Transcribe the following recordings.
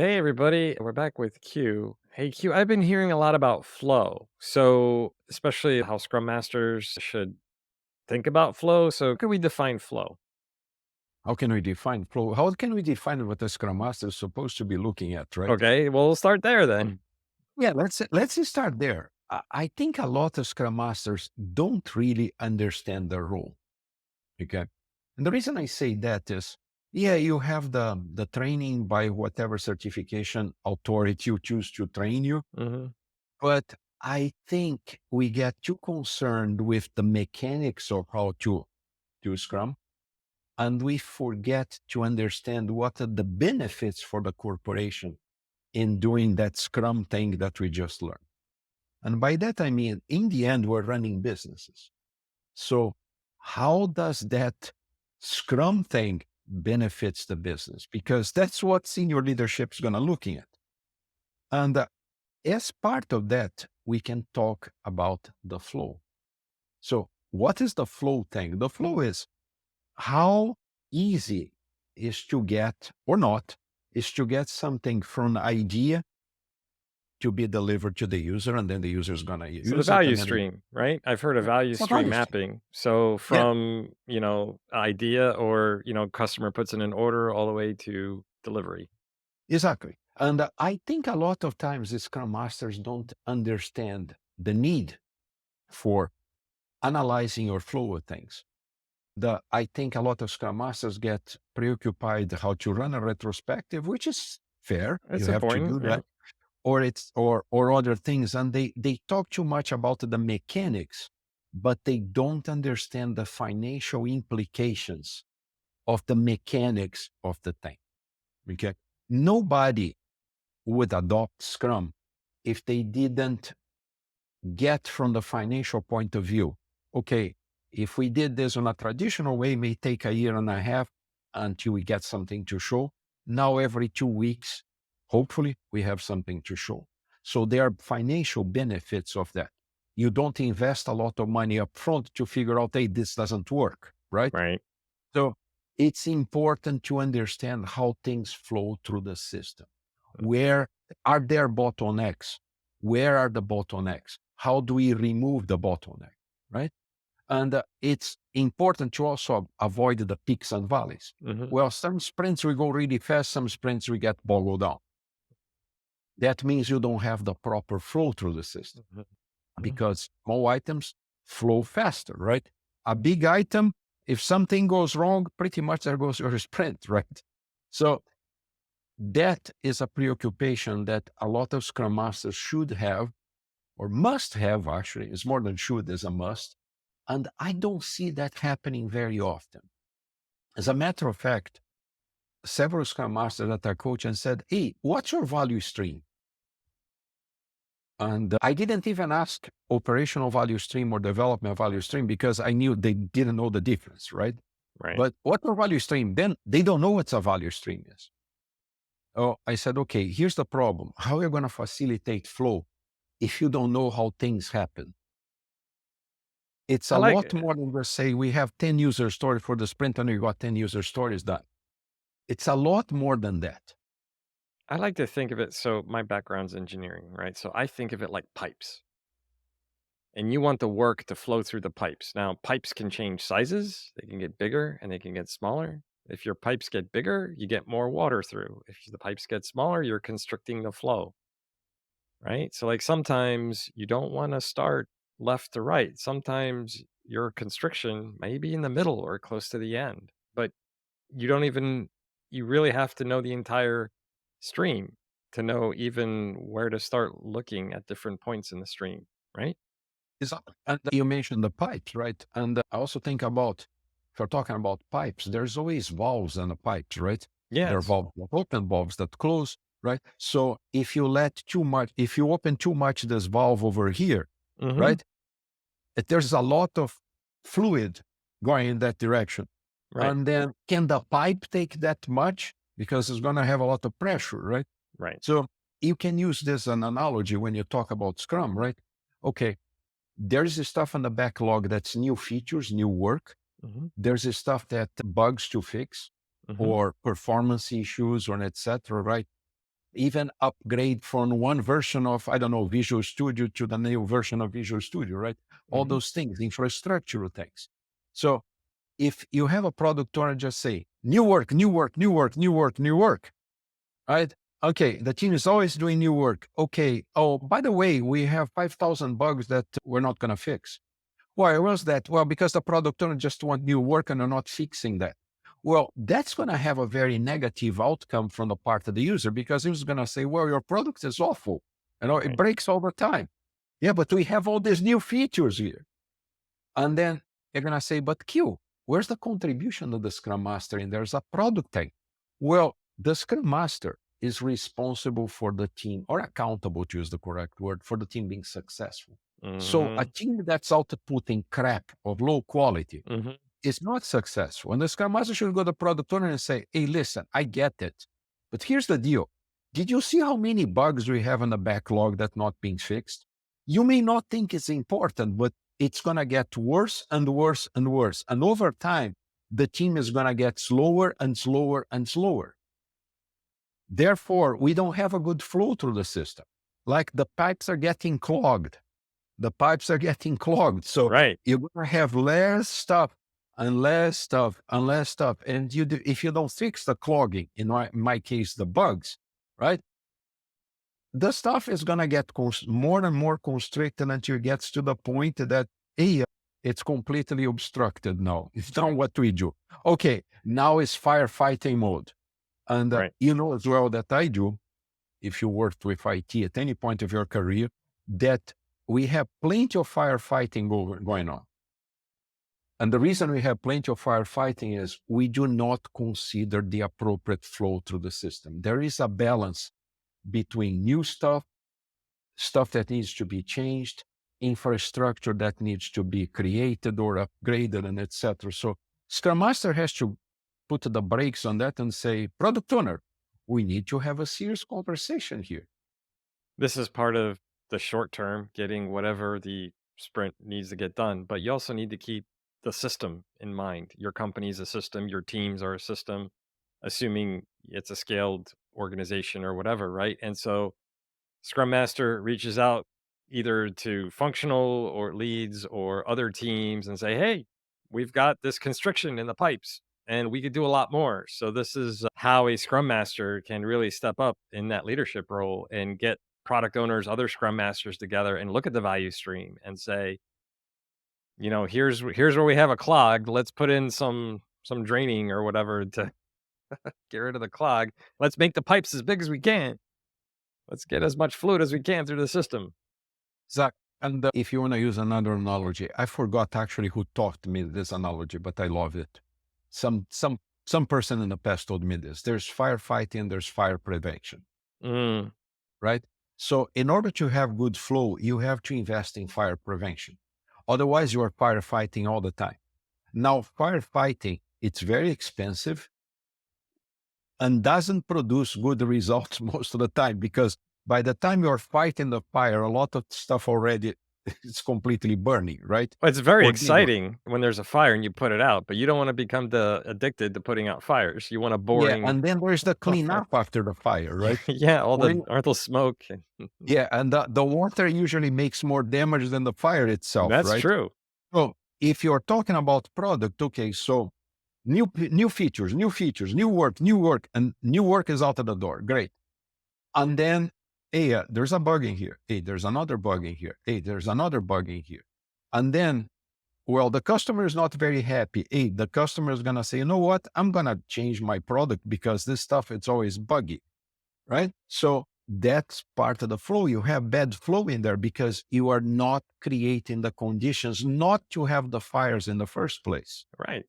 Hey everybody, we're back with Q. Hey Q, I've been hearing a lot about flow. So, especially how Scrum Masters should think about flow. So, how can we define flow? How can we define flow? How can we define what the Scrum Master is supposed to be looking at, right? Okay, well, we'll start there then. Yeah, let's start there. I think a lot of Scrum Masters don't really understand their role. Okay. And the reason I say that is, yeah, you have the training by whatever certification authority you choose to train you, Hmm. but I think we get too concerned with the mechanics of how to do Scrum, and we forget to understand what are the benefits for the corporation in doing that Scrum thing that we just learned. And by that, I mean, in the end, we're running businesses. So how does that Scrum thing benefits the business? Because that's what senior leadership is going to looking at. And as part of that, we can talk about the flow. So what is the flow thing? The flow is how easy is to get or not is to get something from the idea to be delivered to the user, and then the user is going to So, the use it, value and then stream, right? I've heard of value it's a stream value stream. mapping. So, Yeah, from, idea or, customer puts in an order all the way to delivery. exactly. And I think a lot of times the Scrum Masters don't understand the need for analyzing or flow of things. I think a lot of Scrum Masters get preoccupied how to run a retrospective, which is fair. You It's have to important. do Yeah. that. Or it's or other things, and they talk too much about the mechanics, but they don't understand the financial implications of the mechanics of the thing. Okay, nobody would adopt Scrum if they didn't get from the financial point of view. Okay, if we did this on a traditional way, it may take a year and a half until we get something to show. Now, every 2 weeks, hopefully, we have something to show. So there are financial benefits of that. You don't invest a lot of money up front to figure out, hey, this doesn't work, right? Right. So it's important to understand how things flow through the system. Where are there bottlenecks? Where are the bottlenecks? How do we remove the bottleneck, right? And it's important to also avoid the peaks and valleys. Hmm. Well, some sprints we go really fast, some sprints we get boggled down. That means you don't have the proper flow through the system Hmm. because small items flow faster, right? A big item, if something goes wrong, pretty much there goes your sprint, right? So that is a preoccupation that a lot of Scrum Masters should have or must have, actually. It's more than should, is a must. And I don't see that happening very often. As a matter of fact, several Scrum Masters that I coach and said, hey, what's your value stream? And I didn't even ask operational value stream or development value stream because I knew they didn't know the difference, right? Right. But what's a value stream? Then they don't know what a value stream is. Oh, I said, okay, here's the problem. How are you going to facilitate flow if you don't know how things happen? It's I a like lot more than just say we have 10 user stories for the sprint and we got 10 user stories done. It's a lot more than that. I like to think of it, so my background's engineering, right? So I think of it like pipes. And you want the work to flow through the pipes. Now, pipes can change sizes. They can get bigger and they can get smaller. If your pipes get bigger, you get more water through. If the pipes get smaller, you're constricting the flow, right? So like sometimes you don't want to start left to right. Sometimes your constriction may be in the middle or close to the end. But you don't even you really have to know the entire stream to know even where to start looking at different points in the stream, right? Exactly. And you mentioned the pipes, right? And I also think about, if you're talking about pipes, there's always valves in the pipes, right? There are Yes. valves that open, valves that close, right? So if you let too much, if you open too much this valve over here, Mhm. right? There's a lot of fluid going in that direction. Right, And then can the pipe take that much? Because it's going to have a lot of pressure, right? right. So you can use this as an analogy when you talk about Scrum, right? Okay, there's this stuff on the backlog that's new features, new work. Mhm, There's this stuff that bugs to fix mhm. or performance issues or etc. Right? even upgrade from one version of, I don't know, Visual Studio to the new version of Visual Studio, right? All Mhm. those things, infrastructural things. So if you have a product owner, just say, new work, new work, new work, new work, new work, right? Okay, the team is always doing new work. Okay. Oh, by the way, we have 5,000 bugs that we're not going to fix. Why was that? Well, because the product owner just want new work and are not fixing that. Well, that's going to have a very negative outcome from the part of the user because he's going to say, well, your product is awful. It Right. breaks all the time. Yeah, but we have all these new features here. And then they're going to say, but Q, where's the contribution of the Scrum Master? And there's a product tag. Well, the Scrum Master is responsible for the team, or accountable to use the correct word, for the team being successful. So a Mhm. team that's outputting crap of low quality Mhm. is not successful. And the Scrum Master should go to the product owner and say, hey, listen, I get it. But here's the deal. Did you see how many bugs we have in the backlog that not being fixed? You may not think it's important, but it's going to get worse and worse and worse. And over time, the team is going to get slower and slower and slower. Therefore, we don't have a good flow through the system. Like the pipes are getting clogged. The pipes are getting clogged. So Right. you're going to have less stuff and less stuff and less stuff. And if you don't fix the clogging, in my case, the bugs, right? The stuff is going to get more and more constricted until it gets to the point that, hey, it's completely obstructed now. It's not what we do. Okay, now it's firefighting mode. And Right. you know as well that I do, if you worked with IT at any point of your career, that we have plenty of firefighting going on. And the reason we have plenty of firefighting is we do not consider the appropriate flow through the system. There is a balance between new stuff, stuff that needs to be changed, infrastructure that needs to be created or upgraded, and etc. So Scrum Master has to put the brakes on that and say, product owner, we need to have a serious conversation here. This is part of the short term, getting whatever the sprint needs to get done, but you also need to keep the system in mind. Your company's a system, your teams are a system, assuming it's a scaled organization or whatever, right? And so Scrum Master reaches out either to functional or leads or other teams and say, "Hey, we've got this constriction in the pipes and we could do a lot more." So this is how a Scrum Master can really step up in that leadership role and get product owners, other Scrum Masters together and look at the value stream and say, here's where we have a clog. Let's put in some draining or whatever to get rid of the clog. Let's make the pipes as big as we can. Let's get as much fluid as we can through the system. Zach, and if you want to use another analogy, I forgot actually who taught me this analogy, but I love it. Some some some person in the past told me this. There's firefighting, there's fire prevention, Mm, right? So in order to have good flow, you have to invest in fire prevention. Otherwise, you are firefighting all the time. Now, firefighting, it's very expensive and doesn't produce good results most of the time because by the time you're fighting the fire, a lot of stuff already is completely burning, right? Well, it's very Or they were. exciting when there's a fire and you put it out, but you don't wanna become addicted to putting out fires. You want a Yeah, boring and then there's the cleanup after the fire, right? yeah, When all the smoke and Yeah, and the water usually makes more damage than the fire itself, that's right? true. So if you're talking about product, okay, so new features, new work, and new work is out of the door. Great. And then, hey, there's a bug in here. Hey, there's another bug in here. Hey, there's another bug in here. And then, well, the customer is not very happy. Hey, the customer is gonna say, you know what? I'm gonna change my product because this stuff it's always buggy, right? So that's part of the flow. You have bad flow in there because you are not creating the conditions not to have the fires in the first place. Right,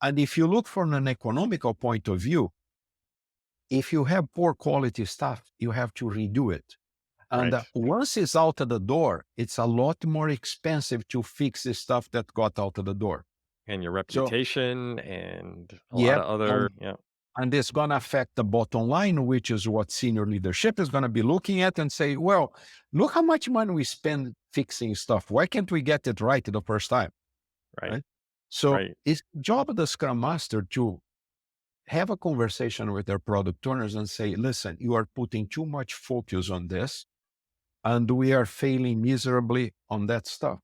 And if you look from an economical point of view, if you have poor quality stuff, you have to redo it. And right. once it's out of the door, it's a lot more expensive to fix the stuff that got out of the door. And your So, reputation and a lot yep. of other yeah. And it's going to affect the bottom line, which is what senior leadership is going to be looking at and say, well, look how much money we spend fixing stuff. Why can't we get it right the first time? Right, Right. So right. it's job of the Scrum Master to have a conversation with their product owners and say, listen, you are putting too much focus on this and we are failing miserably on that stuff.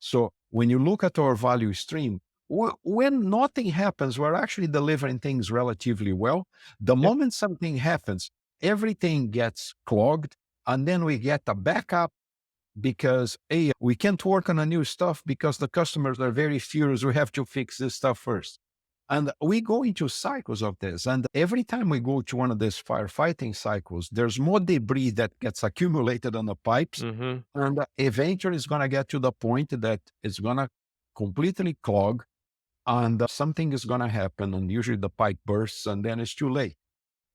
So when you look at our value stream, when nothing happens, we're actually delivering things relatively well. The Yep. moment something happens, everything gets clogged, and then we get a backup because hey, we can't work on a new stuff because the customers are very furious. We have to fix this stuff first. And we go into cycles of this. And every time we go to one of these firefighting cycles, there's more debris that gets accumulated on the pipes. Mhm. And eventually it's going to get to the point that it's going to completely clog and something is going to happen. And usually the pipe bursts and then it's too late.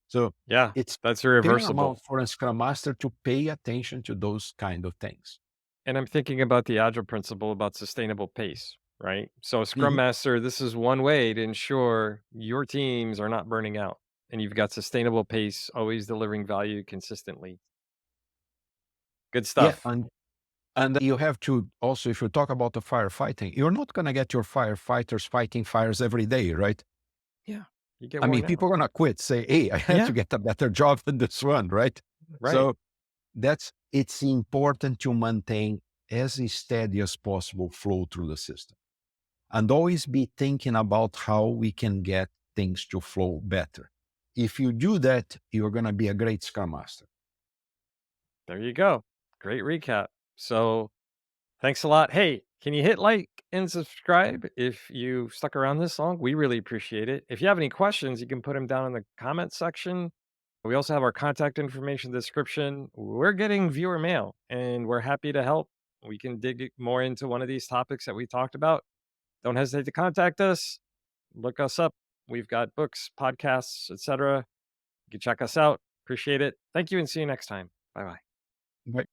So Yeah, it's that's irreversible. paramount for a scrum master to pay attention to those kind of things. And I'm thinking about the agile principle about sustainable pace, right? So, a scrum Mhm. master, this is one way to ensure your teams are not burning out and you've got sustainable pace, always delivering value consistently. Good Yeah. stuff. And you have to also, if you talk about the firefighting, you're not going to get your firefighters fighting fires every day, right? Yeah. You get I mean, worn out. people are going to quit, say, hey, I have to Yeah. get a better job than this one, right? Right. So it's important to maintain as steady as possible flow through the system and always be thinking about how we can get things to flow better. If you do that, you're going to be a great scrum master. There you go. Great recap. So, thanks a lot. Hey, can you hit like and subscribe if you stuck around this long? We really appreciate it. If you have any questions, you can put them down in the comment section. We also have our contact information description. We're getting viewer mail and we're happy to help. We can dig more into one of these topics that we talked about. Don't hesitate to contact us. Look us up. We've got books, podcasts, etc. You can check us out. Appreciate it. Thank you and see you next time. Bye bye. Right.